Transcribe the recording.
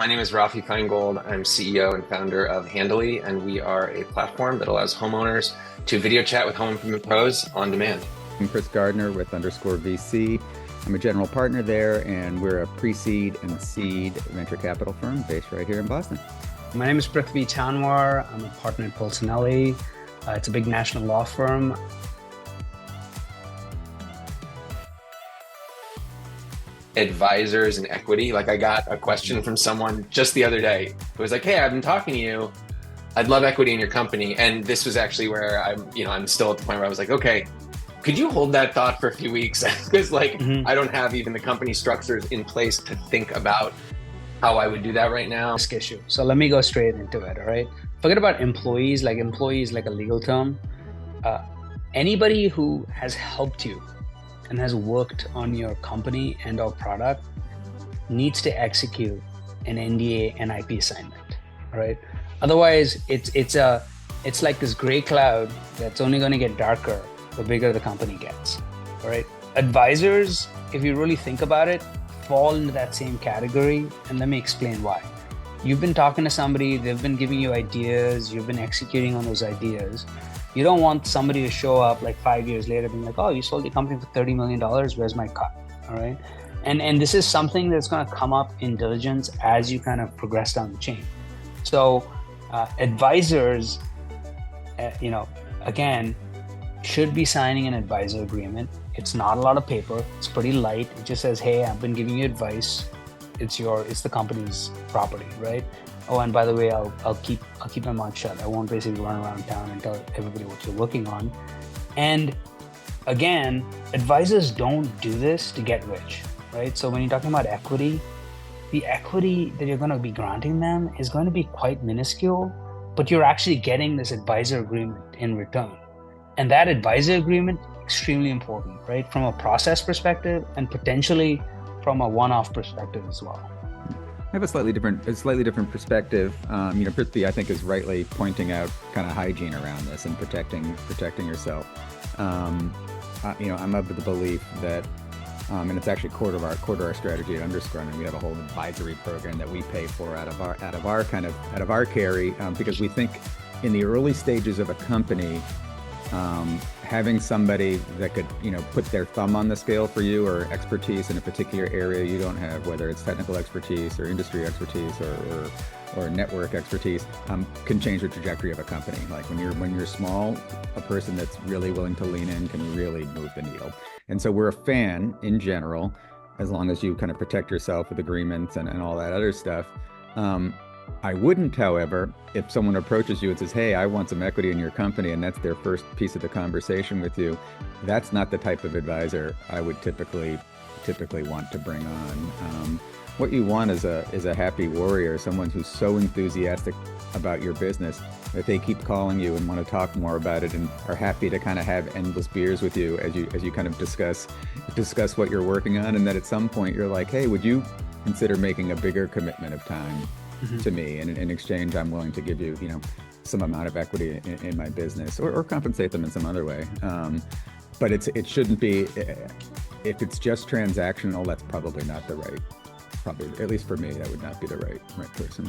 My name is Rafi Finegold. I'm CEO and founder of Handily, and we are a platform that allows homeowners to video chat with home improvement pros on demand. I'm Gardner with _VC. I'm a general partner there, and we're a pre-seed and seed venture capital firm based right here in Boston. My name is Prithvi Tanwar. I'm a partner at Polsinelli. It's a big national law firm. Advisors and equity. Like, I got a question from someone just the other day who was like, "Hey, I've been talking to you. I'd love equity in your company." And this was actually where I'm still at the point where I was like, okay, could you hold that thought for a few weeks? Because I don't have even the company structures in place to think about how I would do that right now. Risk issue. So let me go straight into it. All right. Forget about employees. Like, employees, like a legal term. Anybody who has helped you and has worked on your company and or product needs to execute an NDA and IP assignment. All right. Otherwise, it's like this gray cloud that's only going to get darker the bigger the company gets. All right. Advisors, if you really think about it, fall into that same category, and let me explain why. You've been talking to somebody, they've been giving you ideas, you've been executing on those ideas. You don't want somebody to show up like 5 years later being like, "Oh, you sold your company for $30 million, where's my cut?" All right. And this is something that's going to come up in diligence as you kind of progress down the chain. So advisors, again, should be signing an advisor agreement. It's not a lot of paper. It's pretty light. It just says, "Hey, I've been giving you advice. It's the company's property," right? Oh, and by the way, I'll keep my mouth shut. I won't basically run around town and tell everybody what you're working on. And again, advisors don't do this to get rich, right? So when you're talking about equity, the equity that you're going to be granting them is going to be quite minuscule, but you're actually getting this advisor agreement in return. And that advisor agreement, extremely important, right? From a process perspective and potentially from a one-off perspective as well. I have a slightly different perspective. Prithvi, I think, is rightly pointing out kind of hygiene around this and protecting yourself. I'm of the belief that, and it's actually core to our strategy at Underscore. And we have a whole advisory program that we pay for out of our carry, because we think in the early stages of a company, having somebody that could, put their thumb on the scale for you, or expertise in a particular area you don't have, whether it's technical expertise or industry expertise or network expertise, can change the trajectory of a company. Like when you're small, a person that's really willing to lean in can really move the needle. And so we're a fan in general, as long as you kind of protect yourself with agreements and all that other stuff. I wouldn't, however, if someone approaches you and says, "Hey, I want some equity in your company," and that's their first piece of the conversation with you, that's not the type of advisor I would typically want to bring on. What you want is a happy warrior, someone who's so enthusiastic about your business that they keep calling you and want to talk more about it and are happy to kind of have endless beers with you as you kind of discuss what you're working on, and that at some point you're like, "Hey, would you consider making a bigger commitment of time to me, and in exchange I'm willing to give you some amount of equity in my business, or compensate them in some other way." But it shouldn't be, if it's just transactional, that's probably not the right, at least for me, that would not be the right person.